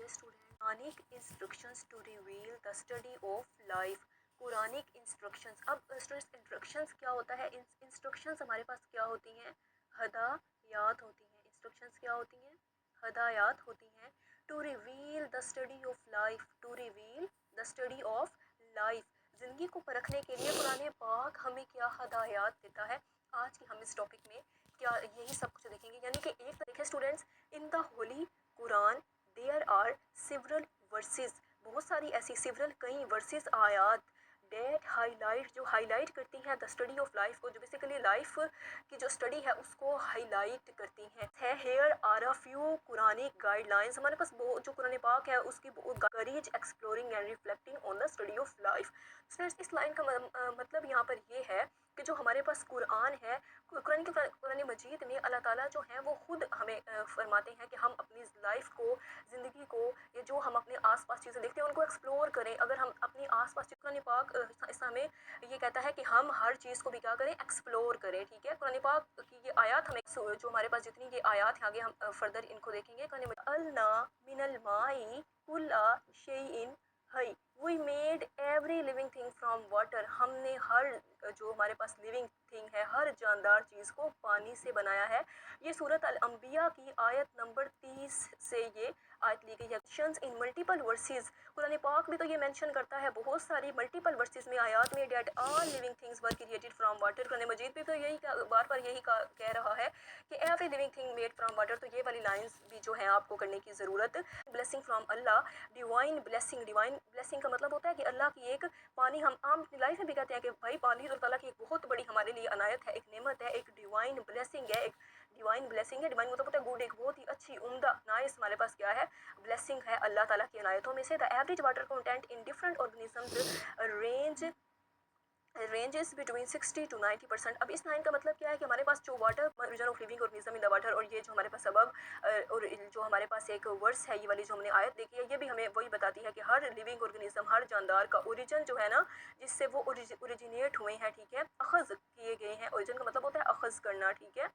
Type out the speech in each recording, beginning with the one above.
Quranic instructions to reveal the study of life. Quranic instructions. अब students instructions क्या होता है? इंस्ट्रक्शंस हमारे पास क्या होती हैं? हदायत होती हैं। इंस्ट्रक्शंस क्या होती हैं? हदायत होती हैं। To reveal the study of life, to reveal the study of life, ज़िंदगी को परखने के लिए कुरान पाक हमें क्या हदायत देता है। आज की हम इस टॉपिक में क्या यही सब कुछ देखेंगे। यानी कि एक तरीके students, in the holy Quran there are several verses, बहुत सारी ऐसी सिवरल कई वर्सेस आयात डेट हाईलाइट, जो हाईलाइट करती हैं द स्टडी ऑफ लाइफ को, जो बेसिकली लाइफ की जो स्टडी है उसको हाईलाइट करती हैं। Here are a few Quranic guidelines, हमारे पास वो जो कुरान पाक है उसकी courage exploring and reflecting on the study of life. Students, इस लाइन का मतलब यहाँ पर ये है कि जो हमारे पास कुरान है, कुरान मजीद में अल्लाह ताला जो है वो खुद हमें फरमाते हैं कि हम अपनी लाइफ को, ज़िंदगी को, ये जो हम अपने आसपास चीज़ें देखते हैं उनको एक्सप्लोर करें। अगर हम अपनी आसपास कुरान पाक इस हमें ये कहता है कि हम हर चीज़ को भी क्या करें, एक्सप्लोर करें। ठीक है, कुरान पाक की ये आयत हमें, जो हमारे पास जितनी ये आयत है आगे हम फर्दर इनको देखेंगे। अल्ला मिनल माई कुल्ला शैइन हई, we made every living thing from water, हमने हर जो हमारे पास लिविंग थिंग है, हर जानदार चीज़ को पानी से बनाया है। ये सूरत अल अंबिया की आयत नंबर 30 से ये आयत ली गई है। इन मल्टीपल वर्सेस, कुरान पाक भी तो ये मेंशन करता है बहुत सारी मल्टीपल वर्सेस में, आयत में, that all living things were created from water. Quran Majeed भी तो यही बार बार यही कह रहा है कि every living thing made from water. तो ये वाली लाइन्स भी जो है आपको करने की ज़रूरत। Blessing from Allah, divine blessing, divine blessing का मतलब होता है कि अल्लाह की एक पानी, हम आम अपनी लाइफ में भी कहते हैं कि भाई पानी अल्लाह ताला की एक बहुत बड़ी हमारे लिए अनायत है, एक नेमत है, एक डिवाइन ब्लेसिंग है, एक डिवाइन ब्लेसिंग है। डिवाइन मतलब होता है गुड, एक बहुत ही अच्छी उम्दा नाइस हमारे पास क्या है, ब्लेसिंग है अल्लाह ताला की अनायतों में से। The average water content in different organisms ranges between 60 to 90%। अब इस लाइन का मतलब क्या है कि हमारे पास जो water, reason of living organism in the water, और ये जो हमारे पास सबब और जो हमारे पास एक वर्स है, ये वाली जो हमने आयत देखी है, ये भी हमें वही बताती है कि हर लिविंग ऑर्गेनिज्म, हर जानदार का ओरिजिन जो है ना, जिससे वो ओरिजिनेट हुए हैं, ठीक है, अखज़ किए गए हैं। ओरिजिन का मतलब होता है अखज़ करना, ठीक है,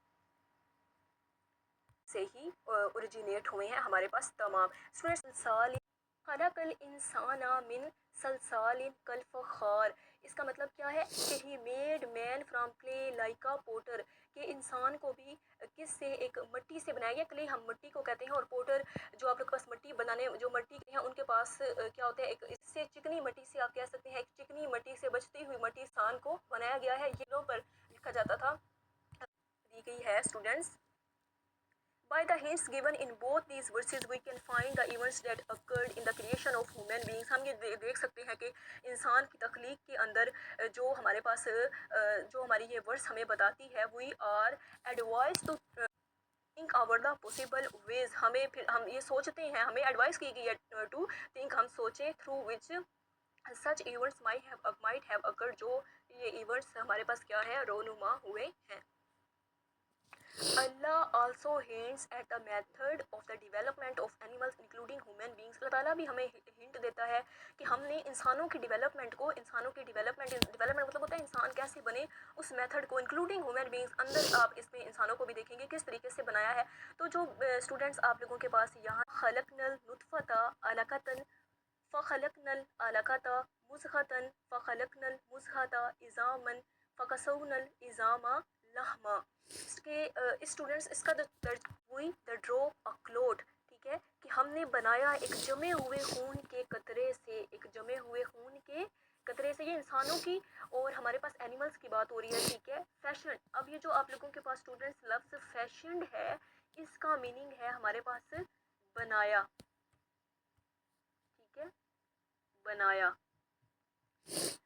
से ही ओरिजिनेट हुए हैं हमारे पास तमाम। स्टूडेंट्स, खलक़ल इंसाना मिन सलसालिन कल फ़ख़ार, इसका मतलब क्या है कि he made man from clay like a potter, कि इंसान को भी किस से, एक मिट्टी से बनाया गया। क्ले हम मिट्टी को कहते हैं, और पोटर जो आप लोग के पास मिट्टी बनाने जो मिट्टी के हैं उनके पास क्या होता है, एक इससे चिकनी मिट्टी से आप कह सकते हैं, एक चिकनी मिट्टी से बचती हुई मिट्टी इंसान को बनाया गया है। ये पर लिखा जाता था, दी गई है students. By the hints given in both these verses, we can find the events that occurred in the creation of human beings. हम ये देख सकते हैं कि इंसान की तख्लीक के अंदर जो हमारे पास जो हमारी ये वर्स हमें बताती है, we are advised to think over the possible ways, हमें फिर हम ये सोचते हैं, हमें एडवाइस की गई है टू थिंक, हम सोचें through which such events might have occurred, जो ये इवेंट्स हमारे पास क्या है, रोनुमा हुए हैं। Allah also hints at the method of the development of animals including human beings। अल्लाह ताला भी हमें हिंट देता है कि हमने इंसानों की डेवलपमेंट को, इंसानों की डेवलपमेंट मतलब होता है इंसान कैसे बने, उस मेथड को इंक्लूडिंग ह्यूमन बींग्स, अंदर आप इसमें इंसानों को भी देखेंगे किस तरीके से बनाया है। तो जो स्टूडेंट्स आप लोगों के पास यहाँ खलकनल नुतफता अलकतन फ़खलकनल अलकता मुज़ग़तन फ़खलकनल मुज़ग़ता इज़ामन फ़कसौनल इज़ामा लहमा, इसके स्टूडेंट्स इसका हुई द ड्रॉप अ क्लोट, ठीक है, कि हमने बनाया एक जमे हुए खून के कतरे से, एक जमे हुए खून के कतरे से। ये इंसानों की और हमारे पास एनिमल्स की बात हो रही है, ठीक है। फैशन, अब ये जो आप लोगों के पास स्टूडेंट्स लफ्ज़ फैशन है, इसका मीनिंग है हमारे पास बनाया, ठीक है, बनाया।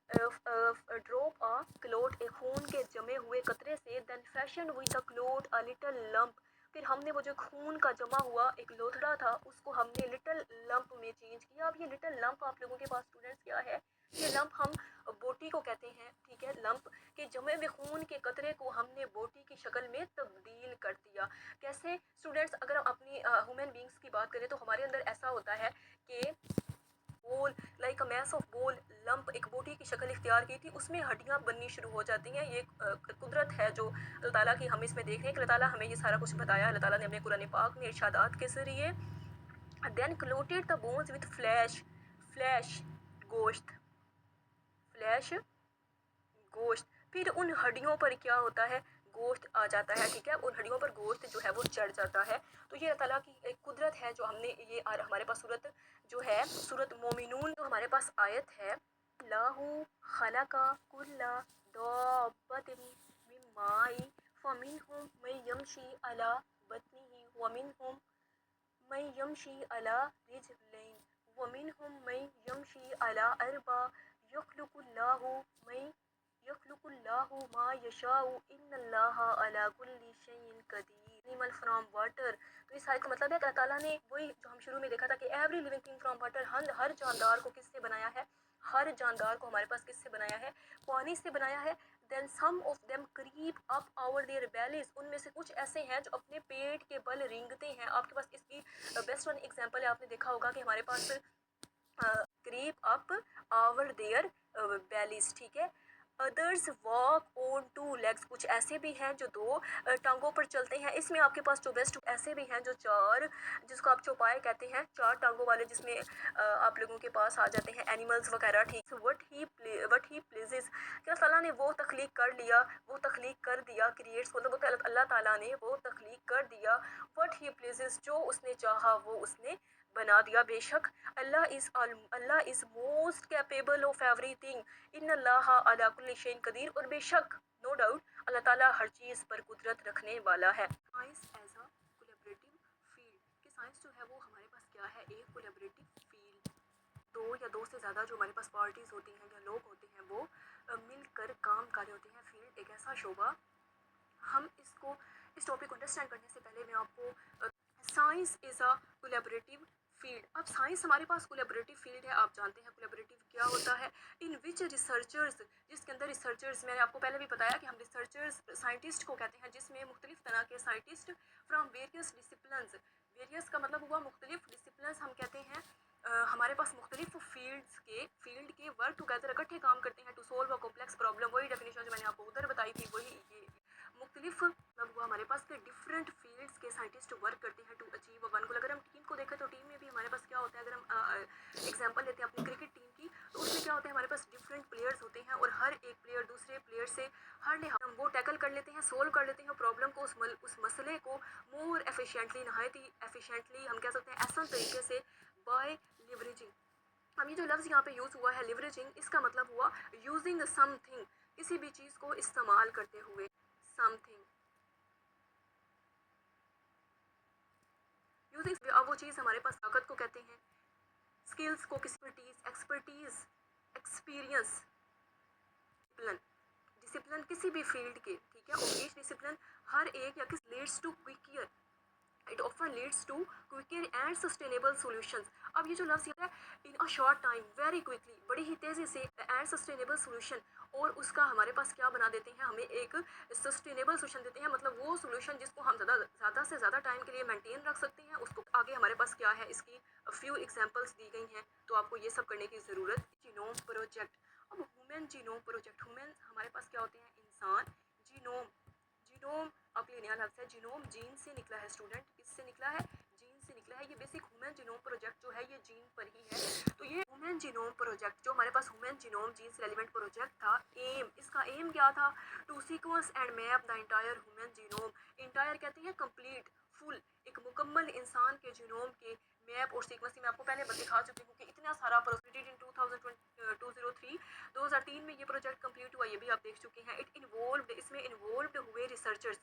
ड्रॉप अ क्लोट, एक खून के जमे हुए कतरे से। Then fashion with the clot a little lump, फिर हमने वो जो खून का जमा हुआ एक लोथड़ा था उसको हमने लिटल लंप में चेंज किया। अब ये लिटल लंप आप लोगों के पास स्टूडेंट्स क्या है, ये लंप हम बोटी को कहते हैं, ठीक है, लंप के जमे हुए खून के कतरे को हमने बोटी की शक्ल में तब्दील कर दिया। कैसे स्टूडेंट्स, अगर हम अपनी ह्यूमन बींग्स की बात करें तो हमारे अंदर ऐसा होता है कि बोल लाइक अ मैस ऑफ बोल लंप, एक बोटी की शक्ल इख्तियार की थी, उसमें हड्डियाँ बननी शुरू हो जाती हैं। ये कुदरत है जो अल्लाह ताला की हम इसमें देख रहे हैं कि अल्लाह ताला हमें ये सारा कुछ बताया। अल्लाह ताला ने अपने कुरान पाक में इरशादात के ज़रिए then coated the bones with flesh गोश्त, फ्लैश गोश्त, फिर उन हड्डियों पर क्या होता है, गोश्त आ जाता है, ठीक है, उन हड्डियों पर गोश्त जो है वो चढ़ जाता है। तो ये अल्लाह ताला की एक कुदरत है जो हमने ये हमारे पास सूरत जो है सूरत मोमिनून जो हमारे पास आयत है, लाहू खलका कुल्ला दाब्बतिन मिन माई फमिनहुम मैं यमशी अला बत्निही वमिनहुम मैं यमशी अला रिजलैन वमिनहुम मैं यमशी अला अरबा यखलुकुल्लाहु मैं यखलुकुल्लाहु मा यशाउ इन्नल्लाहा अला कुल्ली शैइन कदीर। एनिमल फ्रॉम वाटर, तो इस आयत का मतलब है कि अल्लाह ताला ने वही जो हम शुरू में देखा था कि every living thing from water, हर जानदार को किससे बनाया है, हर जानदार को हमारे पास किससे बनाया है, पानी से बनाया है। Then some of them creep up our their bellies, उनमें से कुछ ऐसे हैं जो अपने पेट के बल रेंगते हैं। आपके पास इसकी बेस्ट वन एग्जांपल है, आपने देखा होगा कि हमारे पास क्रीप अप आवर देयर बेलीज, ठीक है। Others walk on two legs, कुछ ऐसे भी हैं जो दो टांगों पर चलते हैं। इसमें आपके पास जो बेस्ट ऐसे भी हैं जो चार, जिसको आप चौपाए कहते हैं, चार टांगों वाले, जिसमें आप लोगों के पास आ जाते हैं एनिमल्स वगैरह, ठीक। वट ही प्लीजेस, कि अल्लाह ताला ने वो तख्लीक कर लिया, वो तख्लीक कर दिया, क्रिएट्स मतलब वो अल्लाह ताला ने वो तख्लीक कर दिया। वट ही प्लीजेस, जो उसने चाहा वो उसने बना दिया। बेशक Allah is most capable of everything, इन्नल्लाहा अला कुल्ली शैइन कदीर, और बेशक नो डाउट अल्लाह ताला हर चीज़ पर कुदरत रखने वाला है। Science as a collaborative field, कि साइंस जो है वो हमारे पास क्या है, एक कोलैबोरेटिव फील्ड, दो या दो से ज़्यादा जो हमारे पास पार्टीज़ होती हैं या लोग होते हैं वो मिलकर काम कर रहे होते हैं। फील्ड एक ऐसा शोबा, हम इसको इस टॉपिक को अंडरस्टैंड करने से पहले मैं आपको science is a collaborative field, अब साइंस हमारे पास कोलैबोरेटिव फील्ड है। आप जानते हैं कोलैबोरेटिव क्या होता है, इन विच रिसर्चर्स, जिसके अंदर रिसर्चर्स, मैंने आपको पहले भी बताया कि हम रिसर्चर्स साइंटिस्ट को कहते हैं, जिसमें मुख्तलिफ तरह के scientist from various disciplines, various का मतलब हुआ मुख्तलिफ, डिसिप्लिन्स हम कहते हैं हमारे पास मुख्तलिफ फील्ड के वर्क टुगेदर इकट्ठे काम करते हैं to solve a complex problem. वही डेफिनेशन जो मैंने आपको उधर बताई थी, वही ये मुख्तलिफ मतलब हुआ हमारे पास के डिफरेंट फील्ड्स के साइंटिस्ट वर्क करते हैं टू अचीव वन गोल। अगर हम टीम को देखें तो टीम में भी हमारे पास क्या होता है, अगर हम एग्जांपल लेते हैं अपनी क्रिकेट टीम की, तो उसमें क्या होता है, हमारे पास डिफरेंट प्लेयर्स होते हैं और हर एक प्लेयर दूसरे प्लेयर से हर लिहाज हम वो टैकल कर लेते हैं, सोल्व कर लेते हैं प्रॉब्लम को, उस मसले को मोर एफिशिएंटली, नहायत ही एफिशिएंटली, हम कह सकते हैं आसान तरीके से, बाय लिवरेजिंग। अब ये जो लफ्ज़ यहाँ पे यूज़ हुआ है लिवरेजिंग, इसका मतलब हुआ यूजिंग समथिंग, किसी भी चीज़ को इस्तेमाल करते हुए, समथिंग यूजिंग, अब वो चीज़ हमारे पास ताकत को कहते हैं, स्किल्स को एक्सपर्टीज, एक्सपीरियंस, डिसिप्लिन किसी भी फील्ड के, ठीक है, और ईच डिसिप्लिन हर एक या किस leads to quicker, it often leads to quicker and sustainable solutions. अब ये जो लफ्ज़ है in a short time, very quickly, बड़ी ही तेज़ी से, एंड सस्टेनेबल सॉल्यूशन, और उसका हमारे पास क्या बना देते हैं, हमें एक सस्टेनेबल सोल्यूशन देते हैं, मतलब वो सोल्यूशन जिसको हम ज़्यादा से ज़्यादा टाइम के लिए मेंटेन रख सकते हैं उसको। आगे हमारे पास क्या है, इसकी फ्यू एग्जांपल्स दी गई हैं, तो आपको ये सब करने की ज़रूरत। जीनोम प्रोजेक्ट, अब ह्यूमन जीनोम प्रोजेक्ट, ह्यूमन हमारे पास क्या होते हैं, इंसान। जीनोम, जीनोम आपके लिए नया लफ्ज़ है, जीनोम जीन से निकला है, स्टूडेंट किससे निकला है, जीन से निकला है। ये बेसिक ह्यूमन जीनोम प्रोजेक्ट जो है ये जीन पर ही है। तो ये ह्यूमन जीनोम प्रोजेक्ट जो हमारे पास ह्यूमन जीनोम जीन से रेलिवेंट प्रोजेक्ट था, एम, इसका एम क्या था, to sequence and map the entire human genome, entire कहते हैं कंप्लीट, फुल, एक मुकम्मल इंसान के जीनोम के मैप और सीक्वेंस। मैं आपको पहले दिखा चुकी हूँ कि इतना सारा प्रोसीडेड इन 2003 में ये प्रोजेक्ट कंप्लीट हुआ, ये भी आप देख चुके हैं। इट इन्वॉल्व्ड, इसमें इन्वॉल्व्ड हुए रिसर्चर्स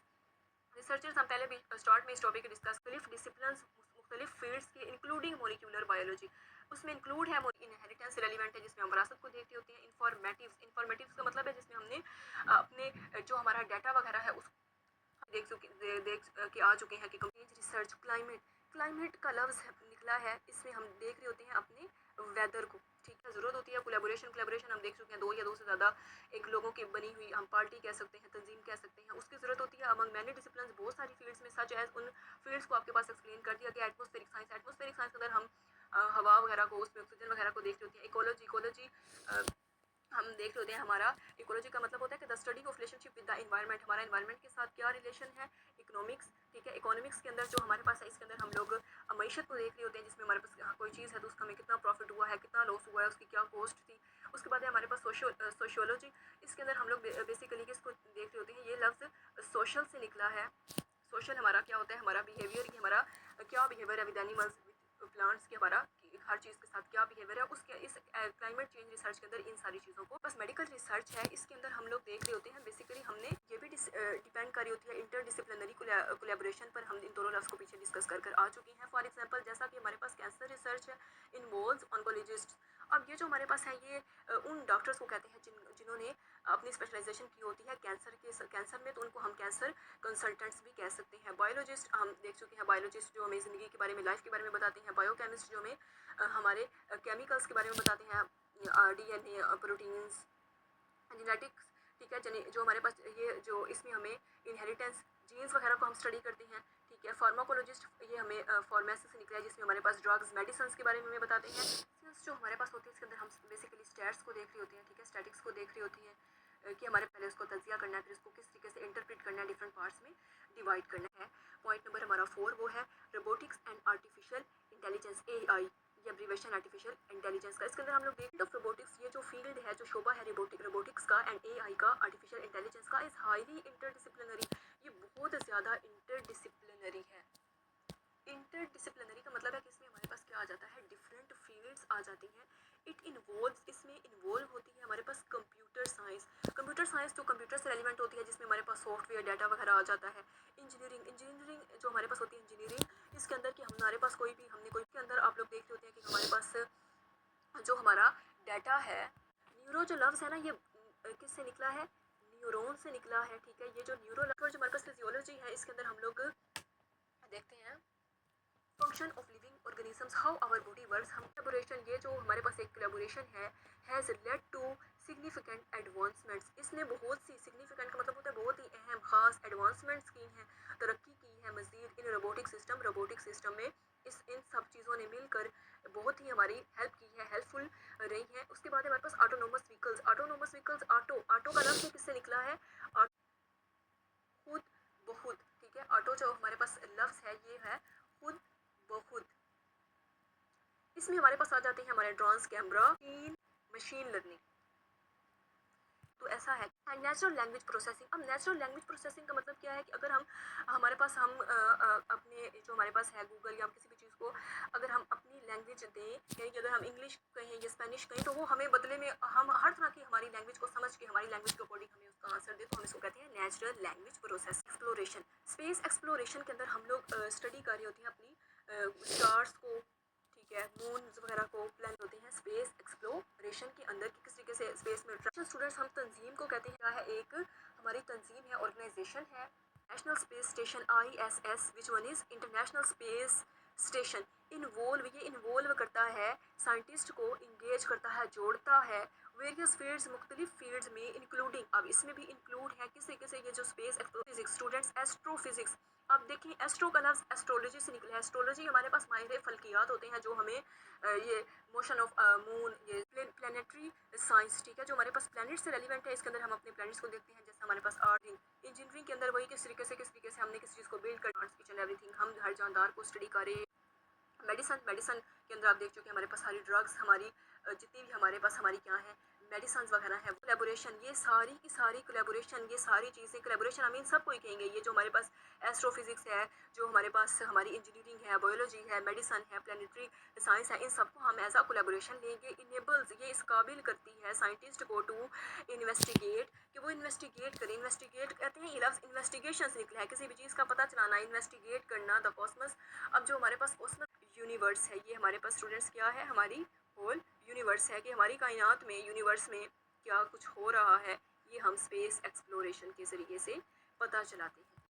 हम पहले भी स्टार्ट में इस टॉपिक को डिस्कस, मुख्तलिफ डिसिप्लिन्स, मुख्तलिफ फील्ड्स के, इंक्लूडिंग मॉलिक्यूलर बायोलॉजी, उसमें इंक्लूड है इनहेरिटेंस रेलिवेंट है, जिसमें हम विरासत को देखते होते हैं। इंफॉर्मेटिव्स का मतलब है जिसमें हमने अपने जो हमारा डाटा वगैरह है उस देख के आ चुके हैं कि रिसर्च। क्लाइमेट का लफ्ज़ निकला है, इसमें हम देख रहे होते हैं अपने वेदर को, ठीक है, ज़रूरत होती है कोलैबोरेशन हम देख चुके हैं, दो या दो से ज़्यादा एक लोगों की बनी हुई, हम पार्टी कह सकते हैं, तंजीम कह सकते हैं, उसकी ज़रूरत होती है अमंग मैनी डिसिप्लिन्स, बहुत सारी फील्ड्स में, सच एज उन फील्ड्स को आपके पास एक्सप्लेन कर दिया गया। एटमॉस्फेरिक साइंस के अंदर हम हवा वगैरह को, उसमें ऑक्सीजन वगैरह को देख रहे होते हैं। इकोलॉजी हम देख रहे होते हैं, हमारा इकोलॉजी का मतलब होता है कि the study of relationship with the environment, हमारा एनवायरनमेंट के साथ क्या रिलेशन है। इकोनॉमिक्स, ठीक है, इकोनॉमिक्स के अंदर जो हमारे पास है, इसके अंदर हम लोग मईशत को देख रहे होते हैं, जिसमें हमारे पास कोई चीज़ है तो उसका हमें कितना प्रॉफिट हुआ है, कितना लॉस हुआ है, उसकी क्या कॉस्ट थी। उसके बाद है हमारे पास सोशियोलॉजी, इसके अंदर हम लोग बेसिकली इसको देख रहे होते हैं। ये लफ्ज़ सोशल से निकला है। सोशल हमारा क्या होता है, हमारा बिहेवियर, कि हमारा क्या बिहेवियर है विद एनिमल्स, विद प्लांट्स, की हमारा हर चीज़ के साथ क्या बिहेवियर है। उसके इस क्लाइमेट चेंज रिसर्च के अंदर इन सारी चीज़ों को, बस मेडिकल रिसर्च है, इसके अंदर हम लोग देख रहे होते हैं। बेसिकली हमने ये भी डिपेंड करी होती है इंटर डिसिप्लिनरी कोलैबोरेशन पर। हम इन दोनों लफ्ज़ को पीछे डिस्कस कर आ चुके हैं। फॉर एग्जांपल जैसा कि हमारे पास कैंसर रिसर्च है, इन्वॉल्व्स ऑन्कोलॉजिस्ट। अब ये जो हमारे पास है ये उन डॉक्टर्स को कहते हैं जिन्होंने अपनी स्पेशलाइजेशन की होती है कैंसर में, तो उनको हम कैंसर कंसल्टेंट्स भी कह सकते हैं। बायोलॉजिस्ट हम देख चुके हैं, बायोलॉजिस्ट जो हमें ज़िंदगी के बारे में, लाइफ के बारे में बताते हैं। बायोकेमिस्ट जो हमें हमारे केमिकल्स के बारे में बताते हैं, DNA, प्रोटीन्स, जेनेटिक्स, ठीक है। जो हमारे पास ये जो इसमें हमें इनहेरिटेंस, जीन्स वगैरह को हम स्टडी करते हैं, ठीक है। फार्माकोलॉजिस्ट, ये हमें फार्मेसी से निकला है, जिसमें हमारे पास ड्रग्स, मेडिसिन के बारे में हमें बताते हैं। जो हमारे पास होती है इसके अंदर हम बेसिकली स्टैट्स को देख रहे होते हैं, ठीक है, स्टैटिक्स को देख रही होती है, कि हमारे पहले उसको तजिया करना है, फिर उसको किस तरीके से इंटरप्रेट करना है, डिफरेंट पार्ट्स में डिवाइड करना है। पॉइंट नंबर हमारा 4 वो है robotics and artificial intelligence, AI, ये एब्रीवेशन आर्टिफिशियल इंटेलिजेंस का। इसके अंदर हम लोग फील्ड ऑफ रोबोटिक्स, ये जो फील्ड है, जो शोबा है रोबोटिक्स का एंड AI का, आर्टिफिशियल इंटेलिजेंस का, इज़ हाईली इंटरडिसिप्लिनरी। ये बहुत ज़्यादा इंटरडिसिप्लिनरी है। इंटरडिसिप्लिनरी का मतलब है कि इसमें हमारे पास क्या आ जाता है, डिफरेंट फील्ड्स आ जाती हैं। इट इन्वॉल्व्स, इसमें इन्वॉल्व होती है हमारे पास कंप्यूटर साइंस। कंप्यूटर साइंस जो कंप्यूटर से रेलिवेंट होती है, जिसमें हमारे पास सॉफ्टवेयर, डाटा वगैरह आ जाता है। इंजीनियरिंग जो हमारे पास होती है, इंजीनियरिंग, इसके अंदर कि हमारे पास कोई भी, हमने कोई के अंदर आप लोग देख रहे होते हैं कि हमारे पास जो हमारा डाटा है, न्यूरो जो लफ्ज़ है ना, ये किससे निकला है, न्यूरॉन से निकला है, ठीक है। ये जो न्यूरो जो हमारे पास फिजियोलॉजी है, इसके अंदर हम लोग देखते हैं function of living organisms, how our body works. हम कोलैबोरेशन, ये जो हमारे पास एक कोलैबोरेशन है, has led to significant advancements. इसने बहुत सी, सिग्निफिकेंट का मतलब होता है बहुत ही अहम खास, एडवांसमेंट्स की हैं, तरक्की की है मज़ीद इन रोबोटिक सिस्टम में। इन सब चीज़ों ने मिलकर बहुत ही हमारी हेल्प की है, हेल्पफुल रही है। उसके बाद हमारे पास ऑटोनोमस व्हीकल्स, ऑटो का लफ्ज़ किससे निकला है, खुद बहुत, ठीक है। ऑटो जो हमारे पास लफ्ज़ है, ये है खुद बहुत। इसमें हमारे पास आ जाते हैं हमारे ड्रोन्स, कैमरा, मशीन लर्निंग, तो ऐसा है। Natural language processing. अब नेचुरल लैंग्वेज प्रोसेसिंग का मतलब क्या है कि अगर हम हमारे पास हम अपने जो हमारे पास है गूगल या किसी भी चीज़ को अगर हम अपनी लैंग्वेज दें, यानी कि अगर हम इंग्लिश कहें या स्पेनिश कहें, तो वो हमें बदले में हम हर तरह की हमारी लैंग्वेज को समझ के हमारी लैंग्वेज के अकॉर्डिंग हमें उसका आंसर दे, तो हम इसको कहते हैं natural language process. Exploration, space exploration के अंदर हम लोग स्टडी कर रहे होते हैं अपनी स्टार्स को, ठीक है, मून वगैरह को प्लान होते हैं स्पेस एक्सप्लोरेशन के अंदर कि किस तरीके से स्पेस में स्टूडेंट्स। हम तंजीम को कहते हैं, क्या है, एक हमारी तंजीम है, ऑर्गेनाइजेशन है। National space station ISS, which one is international space station. ये इन्वॉल्व करता है साइंटिस्ट को, इंगेज करता है, जोड़ता है वेरियस फील्ड्स, मुख्तलिफ फील्ड्स में, इंक्लूडिंग, अब इसमें भी इंक्लूड है किस तरीके से, ये जो स्पेस फिजिक्स, स्टूडेंट्स एस्ट्रोफिजिक्स। अब देखिए एस्ट्रो का लफ्ज़ एस्ट्रोलॉजी से निकला है। एस्ट्रोलॉजी हमारे पास माहिर फल्कियात होते हैं, जो हमें ये मोशन ऑफ मून, ये प्लानिटरी साइंस, ठीक है, जो हमारे पास प्लैनेट से रेलिवेंट है। इसके अंदर हम अपने प्लैनेट्स को देखते हैं, जैसे हमारे पास इंजीनियरिंग के अंदर वही किस तरीके से हमने किस चीज़ को बिल्ड करना, एवरीथिंग, हम हर जानदार को स्टडी करें। मेडिसन के अंदर आप देख चुके हैं हमारे पास सारी ड्रग्स, हमारी जितनी भी हमारे पास हमारी क्या है मेडिसिन वगैरह है। कोलैबोरेशन, ये सारी की सारी कोलैबोरेशन, ये सारी चीज़ें कोलैबोरेशन, हम इन सब को ही कहेंगे। ये जो हमारे पास एस्ट्रोफिजिक्स है, जो हमारे पास हमारी इंजीनियरिंग है, बायोलॉजी है, मेडिसिन है, प्लानिटरी साइंस है, इन सबको हम एज अ कोलैबोरेशन लेंगे। इनेबल्स, ये इस काबिल करती है साइंटिस्ट को टू इन्वेस्टिगेट, कि वो इन्वेस्टिगेट करें। इन्वेस्टिगेट कहते हैं, ये लफ्ज़ इन्वेस्टिगेशन से निकला है, किसी भी चीज़ का पता चलाना, इन्वेस्टिगेट करना। द कॉस्मस, अब जो हमारे पास कॉस्मस यूनिवर्स है, ये हमारे पास स्टूडेंट्स क्या है, हमारी होल यूनिवर्स है, कि हमारी कायनात में, यूनिवर्स में क्या कुछ हो रहा है, ये हम स्पेस एक्सप्लोरेशन के ज़रिए से पता चलाते हैं।